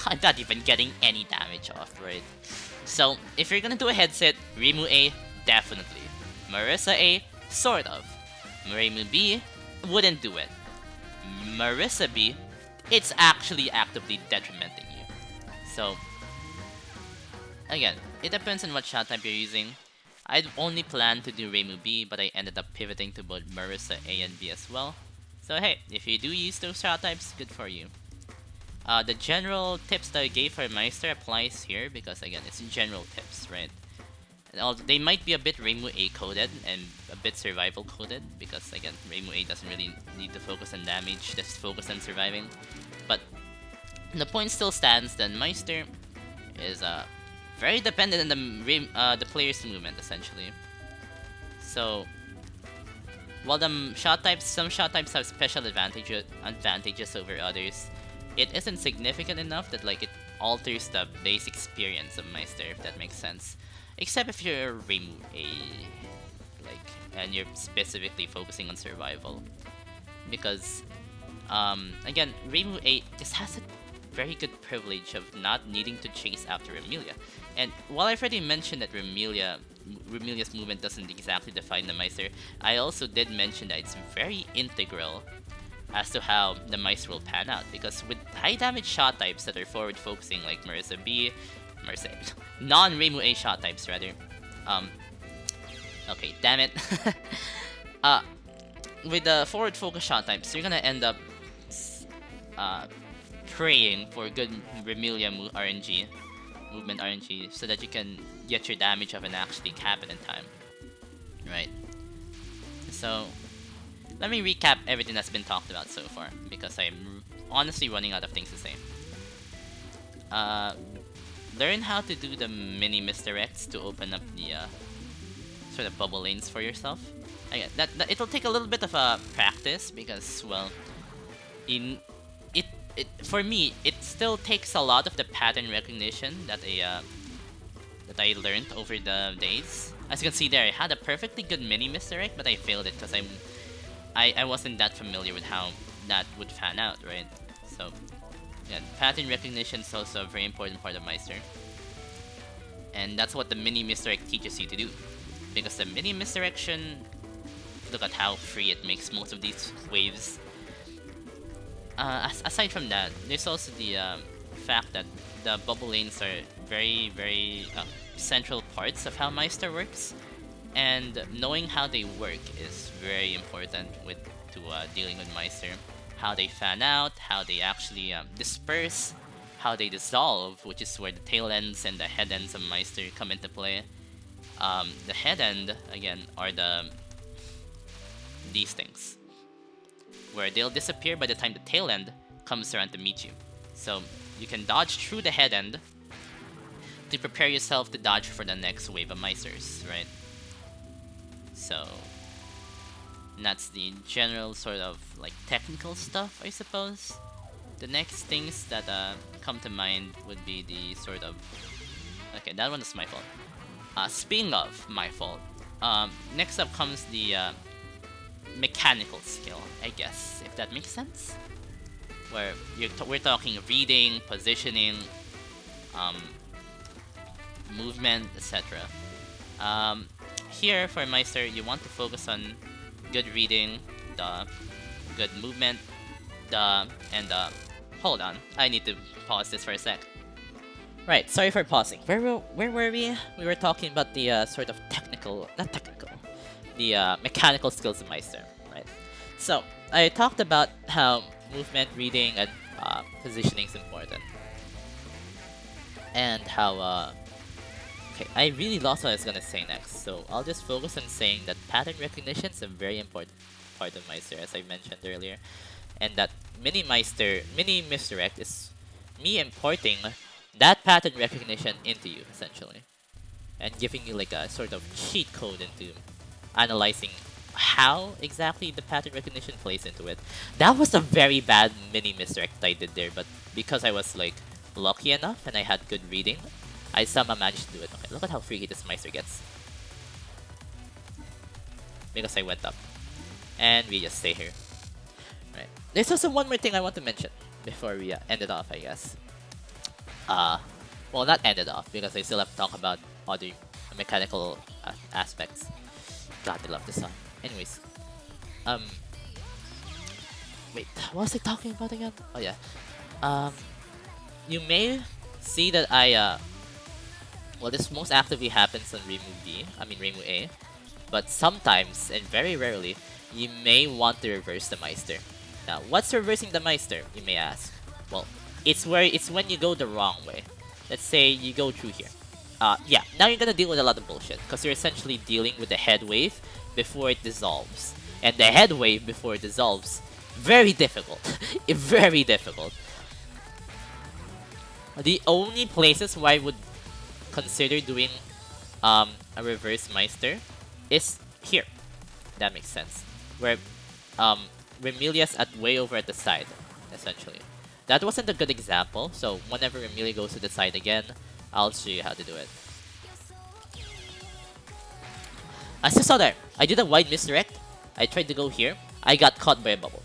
A: I'm not even getting any damage off, right? So, if you're gonna do a headset, ReimuA, definitely. Marissa A, sort of. Reimu B, wouldn't do it. Marissa B, it's actually actively detrimenting you. So, again, it depends on what shot type you're using. I'd only planned to do Reimu B, but I ended up pivoting to both Marissa A and B as well. So hey, if you do use those shot types, good for you. The general tips that I gave for Meister applies here because again, it's general tips, right? And they might be a bit ReimuA coded and a bit survival coded because again, ReimuA doesn't really need to focus on damage, just focus on surviving. But the point still stands that Meister is very dependent on the player's movement essentially. So while some shot types have special advantages over others, it isn't significant enough that like it alters the base experience of Meister, if that makes sense. Except if you're ReimuA, like, and you're specifically focusing on survival, because again, ReimuA just has a very good privilege of not needing to chase after Remilia. And while I've already mentioned that Remilia's movement doesn't exactly define the Meister, I also did mention that it's very integral as to how the Meister will pan out. Because with high damage shot types that are forward focusing like Marissa B, non-ReimuA shot types rather. Okay, damn it. With the forward focus shot types, you're gonna end up praying for good Remilia movement RNG, so that you can get your damage up and actually cap it in time. Right. So, let me recap everything that's been talked about so far, because I'm honestly running out of things to say. Learn how to do the mini-misdirects to open up the sort of bubble lanes for yourself. Again, that it'll take a little bit of practice because, well, for me, it still takes a lot of the pattern recognition that I learned over the days. As you can see there, I had a perfectly good mini-misdirect, but I failed it because I wasn't that familiar with how that would fan out, right? So, yeah, pattern recognition is also a very important part of Meister. And that's what the mini-misdirect teaches you to do. Because the mini-misdirection, look at how free it makes most of these waves. Aside from that, there's also the fact that the bubble lanes are very, very central parts of how Meister works, and knowing how they work is very important to dealing with Meister. How they fan out, how they actually disperse, how they dissolve, which is where the tail ends and the head ends of Meister come into play. The head end, again, are these things, where they'll disappear by the time the tail end comes around to meet you. So you can dodge through the head end to prepare yourself to dodge for the next wave of Meisters, right? So that's the general sort of like technical stuff, I suppose. The next things that come to mind would be the sort of... Okay, that one is my fault. Speaking of my fault, next up comes the mechanical skill, I guess, if that makes sense. Where we're talking reading, positioning, movement, etc. Here for Meister, you want to focus on good reading, good movement, hold on, I need to pause this for a sec. Right, sorry for pausing. Where were we? We were talking about the sort of the mechanical skills of Meister, right? So, I talked about how movement, reading, and positioning is important. And how, okay, I really lost what I was gonna say next, so I'll just focus on saying that pattern recognition is a very important part of Meister, as I mentioned earlier. And that mini-misdirect is me importing that pattern recognition into you, essentially. And giving you like a sort of cheat code into analyzing how exactly the pattern recognition plays into it. That was a very bad mini-misdirect I did there, but because I was like lucky enough and I had good reading, I somehow managed to do it. Okay, look at how freaky this Meister gets. Because I went up. And we just stay here. Right. There's also one more thing I want to mention before we end it off, I guess. well, not ended off because I still have to talk about other mechanical aspects. God, I love this song. Anyways, um, wait, what was I talking about again? Oh yeah, um, you may see that well, this most actively happens on ReimuA, but sometimes and very rarely, you may want to reverse the Meister. Now, what's reversing the Meister, you may ask? Well, it's when you go the wrong way. Let's say you go through here. Yeah, now you're gonna deal with a lot of bullshit, because you're essentially dealing with the head wave before it dissolves. And the head wave before it dissolves, very difficult. Very difficult. The only places where I would consider doing a reverse Meister is here. That makes sense. Where Remilia's way over at the side, essentially. That wasn't a good example, so whenever Remilia goes to the side again, I'll show you how to do it. As you saw there, I did a wide misdirect. I tried to go here. I got caught by a bubble.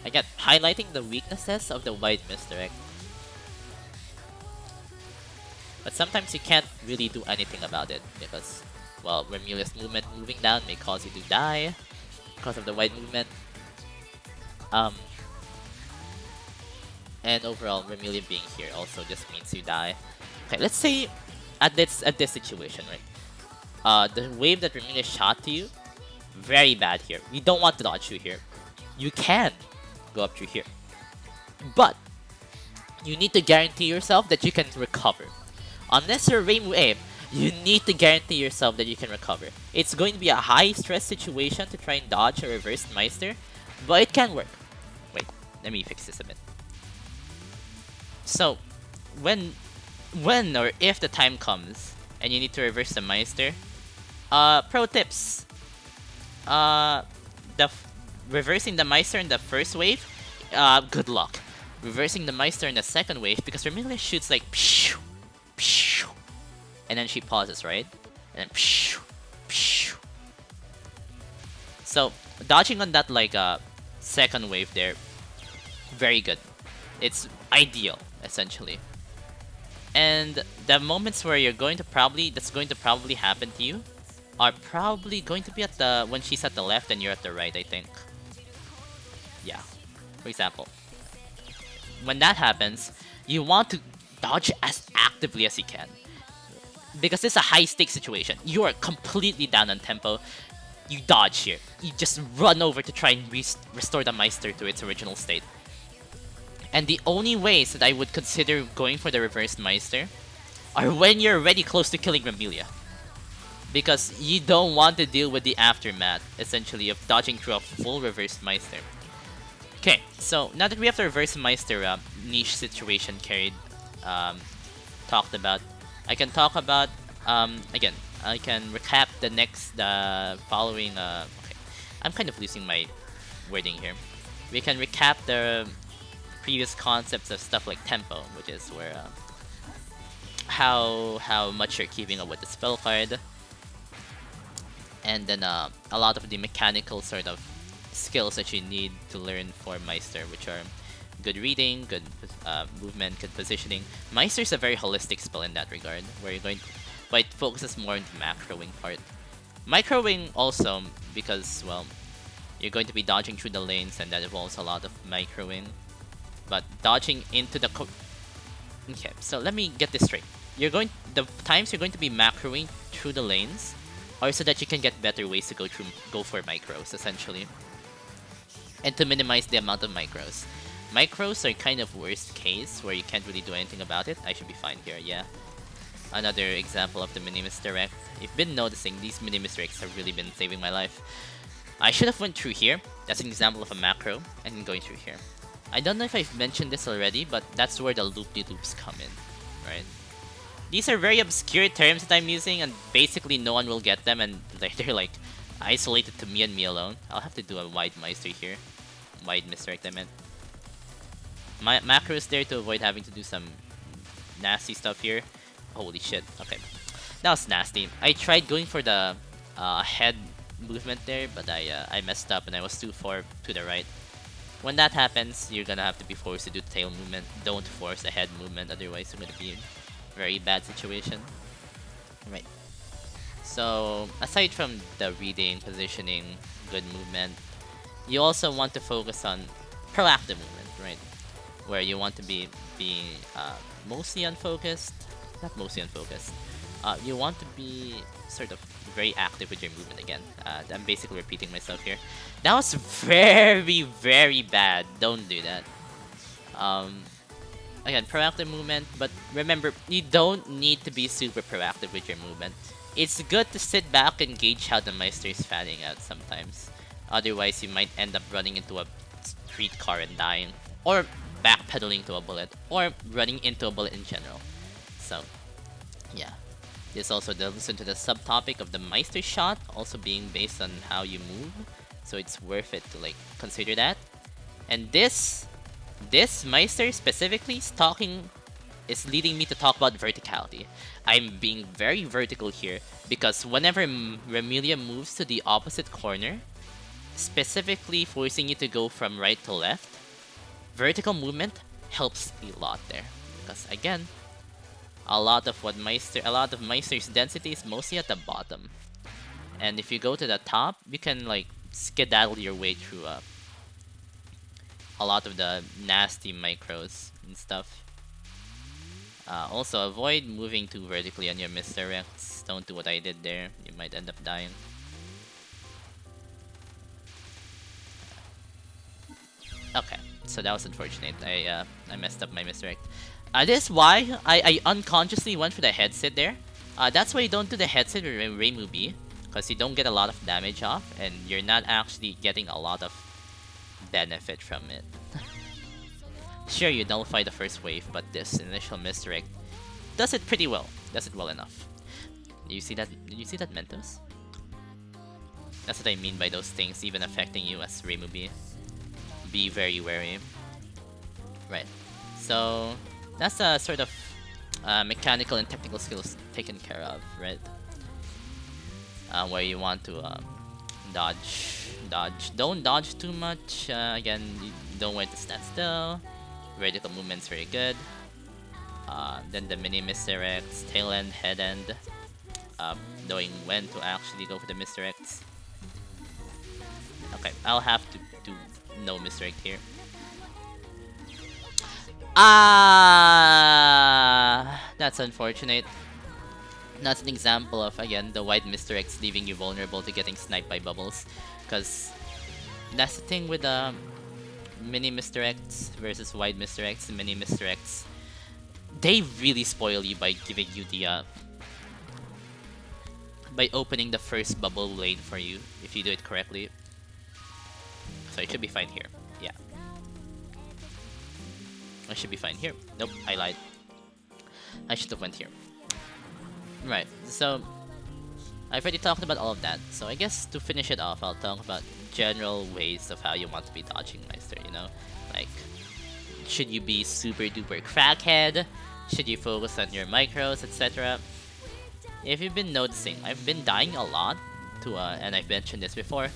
A: Again, highlighting the weaknesses of the wide misdirect. But sometimes you can't really do anything about it because, well, Remilia's moving down may cause you to die because of the wide movement. And overall, Remilia being here also just means you die. Okay, let's say at this situation, right? The wave that Remilia shot to you, very bad here. You don't want to dodge through here. You can go up through here, but you need to guarantee yourself that you can recover. Unless you're ReimuA, you need to guarantee yourself that you can recover. It's going to be a high stress situation to try and dodge a reverse Meister, but it can work. Wait, let me fix this a bit. So, when or if the time comes and you need to reverse the Meister, pro tips. Reversing the Meister in the first wave, good luck. Reversing the Meister in the second wave, because Remilia shoots like pshh, pshh, and then she pauses, right? And then pshh, pshh. So dodging on that like second wave there, very good. It's ideal essentially. And the moments where that's going to probably happen to you are probably going to be at when she's at the left and you're at the right, I think. Yeah. For example, when that happens, you want to dodge as actively as you can. Because it's a high stakes situation. You are completely down on tempo. You dodge here. You just run over to try and restore the Meister to its original state. And the only ways that I would consider going for the reverse Meister are when you're already close to killing Remilia. Because you don't want to deal with the aftermath, essentially, of dodging through a full reverse Meister. Okay, so now that we have the reverse Meister niche situation carried, talked about, I can talk about, again, I can recap the following, okay, I'm kind of losing my wording here. We can recap the previous concepts of stuff like tempo, which is where, how much you're keeping up with the spell card, and then a lot of the mechanical sort of skills that you need to learn for Meister, which are good reading, good movement, good positioning. Meister is a very holistic spell in that regard, where but it focuses more on the macroing part. Microing also, because, well, you're going to be dodging through the lanes, and that involves a lot of microing. But dodging into the okay, so let me get this straight. The times you're going to be macroing through the lanes are so that you can get better ways to go for micros, essentially, and to minimize the amount of micros. Micros are kind of worst case, where you can't really do anything about it. I should be fine here, yeah. Another example of the mini-misdirect. You've been noticing these mini-misdirects have really been saving my life. I should have went through here. That's an example of a macro, and then going through here. I don't know if I've mentioned this already, but that's where the loop-de-loops come in, right? These are very obscure terms that I'm using, and basically no one will get them, and they're like isolated to me and me alone. I'll have to do a wide Meister here. Wide misdirect, I meant. My macro is there to avoid having to do some nasty stuff here. Holy shit, okay. That was nasty. I tried going for the head movement there, but I messed up and I was too far to the right. When that happens, you're gonna have to be forced to do the tail movement. Don't force a head movement, otherwise you're gonna be in a very bad situation. Right. So aside from the reading, positioning, good movement, you also want to focus on proactive movement, right? Where you want to be mostly unfocused, not mostly unfocused. You want to be sort of very active with your movement again. I'm basically repeating myself here. That was very, very bad. Don't do that. Um, Again, proactive movement, but remember, you don't need to be super proactive with your movement. It's good to sit back and gauge how the Meister is fanning out sometimes. Otherwise, you might end up running into a streetcar and dying, or backpedaling to a bullet, or running into a bullet in general. So, yeah. This also delves into the subtopic of the Meister shot, also being based on how you move. So it's worth it to like consider that. And this Meister specifically is leading me to talk about verticality. I'm being very vertical here because whenever Remilia moves to the opposite corner, specifically forcing you to go from right to left, vertical movement helps a lot there. Because again, a lot of Meister's density is mostly at the bottom. And if you go to the top, you can like skedaddle your way through a lot of the nasty micros and stuff. Also, avoid moving too vertically on your misdirects. Don't do what I did there. You might end up dying. Okay, so that was unfortunate. I messed up my misdirect. This is why I unconsciously went for the headset there. That's why you don't do the headset with ReimuB, because you don't get a lot of damage off, and you're not actually getting a lot of benefit from it. Sure, you nullify the first wave, but this initial misdirect does it pretty well. Does it well enough. You see that? Did you see that, Mentos? That's what I mean by those things even affecting you as ReimuB. Be very wary. Right. So that's a sort of mechanical and technical skills taken care of, right? Where you want to dodge. Don't dodge too much. Again, you don't want to stand still. Vertical movement's very good. Then the mini-misdirects, tail end, head end. Knowing when to actually go for the misdirects. Okay, I'll have to do no misdirect here. That's unfortunate. That's an example of, again, the wide misdirects leaving you vulnerable to getting sniped by bubbles. Because that's the thing with mini misdirects versus wide misdirects and mini misdirects. They really spoil you by giving you the by opening the first bubble lane for you if you do it correctly. So it should be fine here. Yeah. I should be fine here. Nope, I lied. I should have went here. Right, so I've already talked about all of that. So I guess to finish it off, I'll talk about general ways of how you want to be dodging Meister, you know? Like, should you be super duper crackhead? Should you focus on your micros, etc.? If you've been noticing, I've been dying a lot to, and I've mentioned this before,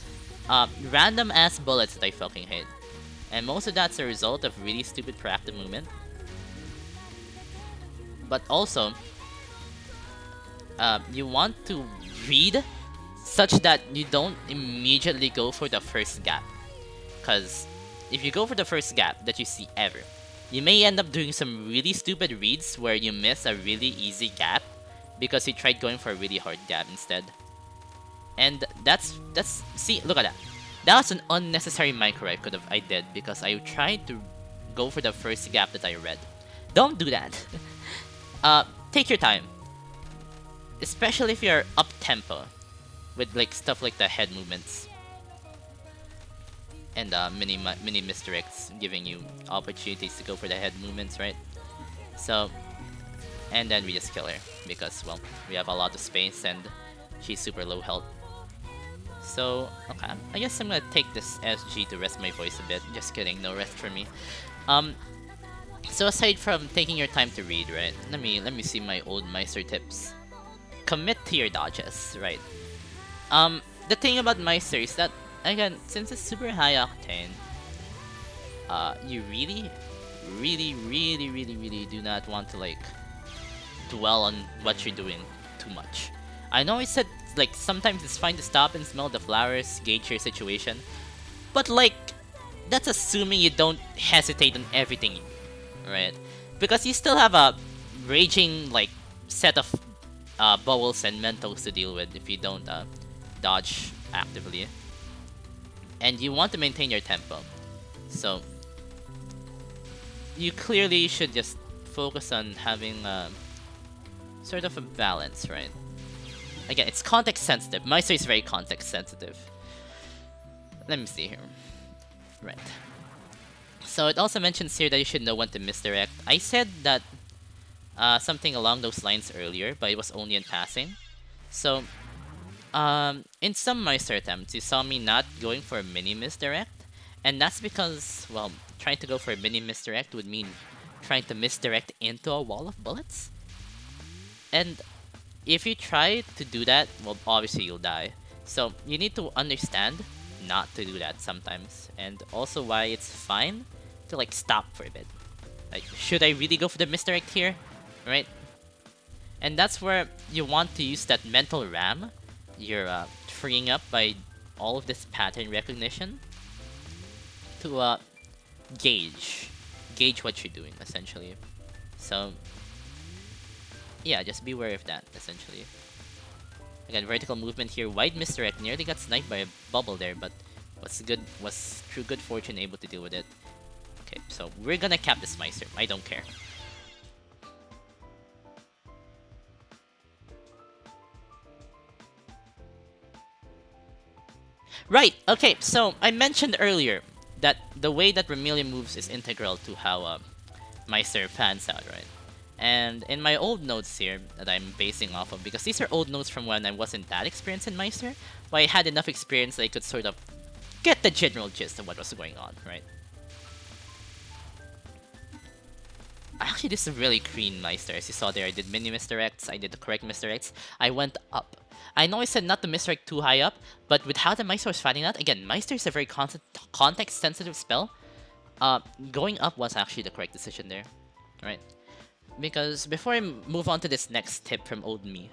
A: random ass bullets that I fucking hate. And most of that's a result of really stupid proactive movement. But also, you want to read such that you don't immediately go for the first gap. Because if you go for the first gap that you see ever, you may end up doing some really stupid reads where you miss a really easy gap because you tried going for a really hard gap instead. And see, look at that. That was an unnecessary micro I did because I tried to go for the first gap that I read. Don't do that. Take your time. Especially if you're up tempo with like stuff like the head movements and mini misdirects giving you opportunities to go for the head movements, right? So, and then we just kill her because, well, we have a lot of space and she's super low health. So, okay, I guess I'm gonna take this SG to rest my voice a bit. Just kidding, no rest for me. So aside from taking your time to read, right? Let me see my old Meister tips. Commit to your dodges, right? The thing about Meister is that, again, since it's super high octane, you really, really do not want to like dwell on what you're doing too much. I know I said like sometimes it's fine to stop and smell the flowers, gauge your situation, but like that's assuming you don't hesitate on everything, right? Because you still have a raging like set of bubbles and mentals to deal with if you don't dodge actively, and you want to maintain your tempo. So you clearly should just focus on having sort of a balance, right? Again, it's context sensitive. Meister is very context sensitive. Let me see here. Right. So it also mentions here that you should know when to misdirect. I said that something along those lines earlier, but it was only in passing. So, in some Meister attempts, you saw me not going for a mini-misdirect, and that's because, well, trying to go for a mini-misdirect would mean trying to misdirect into a wall of bullets. And if you try to do that, well, obviously you'll die. So you need to understand not to do that sometimes, and also why it's fine to like stop for a bit. Like, should I really go for the misdirect here? Right? And that's where you want to use that mental RAM you're freeing up by all of this pattern recognition to gauge what you're doing, essentially. So yeah, just be wary of that, essentially. Again, vertical movement here, wide misdirect, nearly got sniped by a bubble there, but was through good fortune able to deal with it. Okay, so we're gonna cap this Meister, I don't care. Right, okay, so I mentioned earlier that the way that Remilia moves is integral to how Meister pans out, right? And in my old notes here that I'm basing off of, because these are old notes from when I wasn't that experienced in Meister, but I had enough experience that I could sort of get the general gist of what was going on, right? Actually, this is a really clean Meister. As you saw there, I did mini-misdirects, I did the correct misdirects, I went up. I know I said not to misdirect too high up, but with how the Meister was fighting out, again, Meister is a very context-sensitive spell. Going up was actually the correct decision there, right? Because before I move on to this next tip from old me,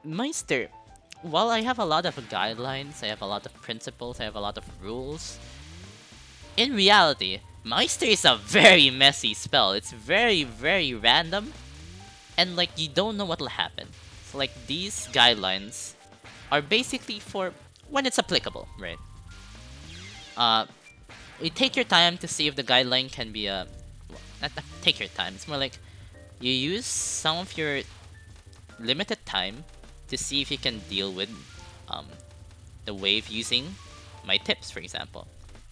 A: Meister, while I have a lot of guidelines, I have a lot of principles, I have a lot of rules, in reality, Meister is a very messy spell. It's very, very random, and like you don't know what'll happen. So like these guidelines are basically for when it's applicable, right? You take your time to see if the guideline can be a not take your time. It's more like you use some of your limited time to see if you can deal with the wave using my tips, for example.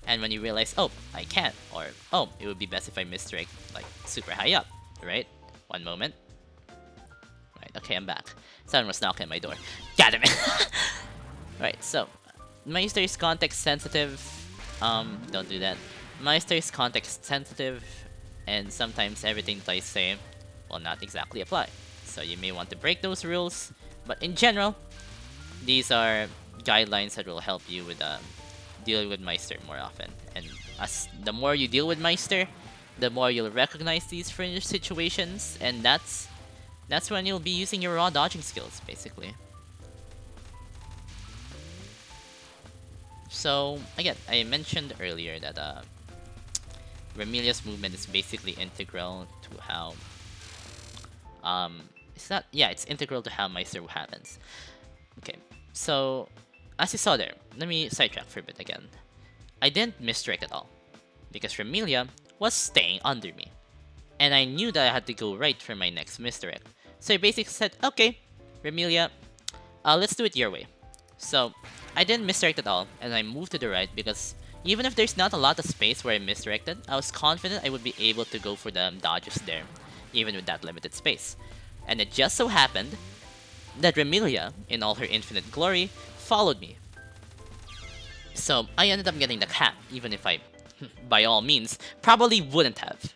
A: And when you realize, oh, I can't, or oh, it would be best if I misdirect like super high up, right? One moment. Right, okay, I'm back. Someone was knocking at my door. God damn it! Right, so Meister is context sensitive. Don't do that. Meister is context sensitive, and sometimes everything that I say will not exactly apply. So you may want to break those rules, but in general, these are guidelines that will help you with dealing with Meister more often. And as the more you deal with Meister, the more you'll recognize these fringe situations, and that's when you'll be using your raw dodging skills, basically. So again, I mentioned earlier that Remilia's movement is basically integral to how it's integral to how Meister happens. Okay, so as you saw there, let me sidetrack for a bit again. I didn't misdirect at all, because Remilia was staying under me. And I knew that I had to go right for my next misdirect. So I basically said, okay, Remilia, let's do it your way. So I didn't misdirect at all, and I moved to the right because even if there's not a lot of space where I misdirected, I was confident I would be able to go for the dodges there, even with that limited space. And it just so happened that Remilia, in all her infinite glory, followed me. So I ended up getting the cap, even if I, by all means, probably wouldn't have.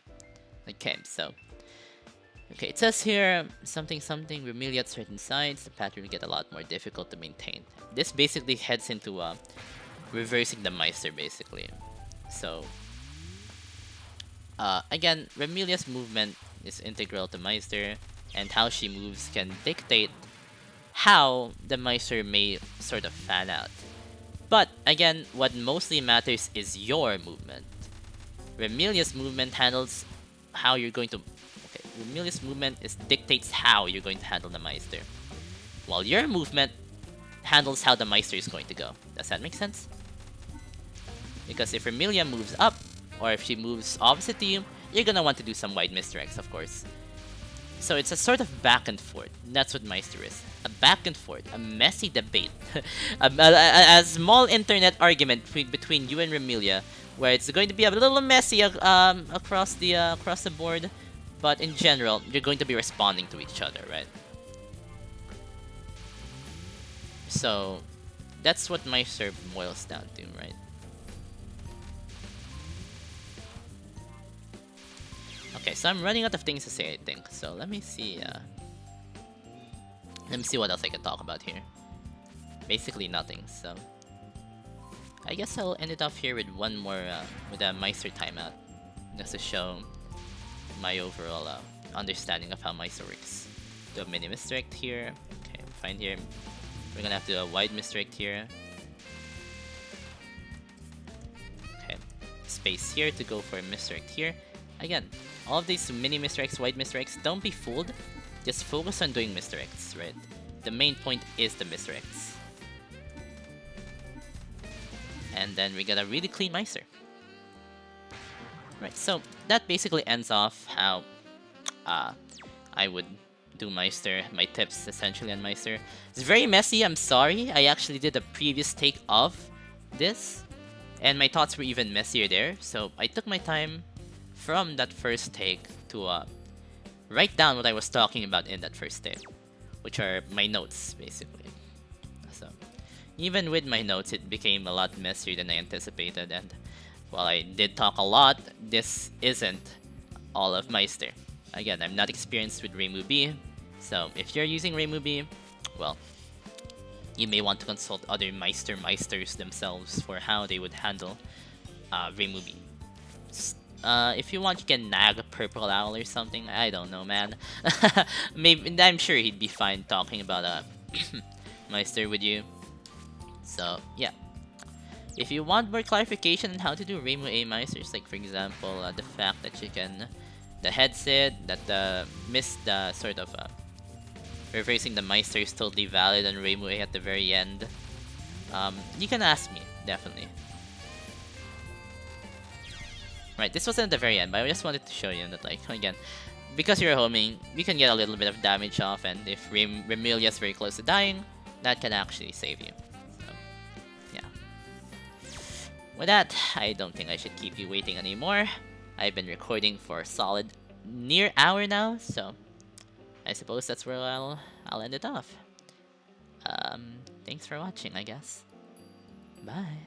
A: Okay, so... Okay, it says here, something, Remilia at certain sides, the pattern will get a lot more difficult to maintain. This basically heads into reversing the Meister, basically. So, Again, Remilia's movement is integral to Meister, and how she moves can dictate how the Meister may sort of fan out. But again, what mostly matters is your movement. Remilia's movement handles how you're going to. Okay, Remilia's movement dictates how you're going to handle the Meister, while your movement handles how the Meister is going to go. Does that make sense? Because if Remilia moves up, or if she moves opposite to you, you're gonna want to do some wide misdirects, of course. So it's a sort of back and forth. That's what Meister is. A back and forth, a messy debate, a small internet argument between you and Remilia, where it's going to be a little messy across the board, but in general, you're going to be responding to each other, right? So that's what Meister boils down to, right? Okay, so I'm running out of things to say, I think. So let me see. Let me see what else I can talk about here. Basically nothing. So I guess I'll end it off here with one more, with a Meister timeout, just to show my overall understanding of how Meister works. Do a mini misdirect here. Okay, fine here. We're gonna have to do a wide misdirect here. Okay, space here to go for a misdirect here. Again, all of these mini misdirects, wide misdirects, don't be fooled. Just focus on doing misdirects, right? The main point is the misdirects. And then we got a really clean Meister. Right, so that basically ends off how I would do Meister, my tips essentially on Meister. It's very messy, I'm sorry. I actually did a previous take of this, and my thoughts were even messier there. So I took my time from that first take to write down what I was talking about in that first take, which are my notes, basically. So even with my notes, it became a lot messier than I anticipated, and while I did talk a lot, this isn't all of Meister. Again, I'm not experienced with ReimuB, so if you're using ReimuB, well, you may want to consult other Meisters themselves for how they would handle ReimuB. If you want, you can nag Purple Owl or something. I don't know, man. Maybe I'm sure he'd be fine talking about Meister with you. So yeah, if you want more clarification on how to do ReimuA Meisters, like for example, the fact that you can, the headset, that the sort of reversing the Meister is totally valid on ReimuA at the very end, you can ask me, definitely. Right, this wasn't at the very end, but I just wanted to show you that, like, again, because you're homing, you can get a little bit of damage off, and if Remilia's very close to dying, that can actually save you. So, yeah. With that, I don't think I should keep you waiting anymore. I've been recording for a solid near hour now, so I suppose that's where I'll end it off. Thanks for watching, I guess. Bye.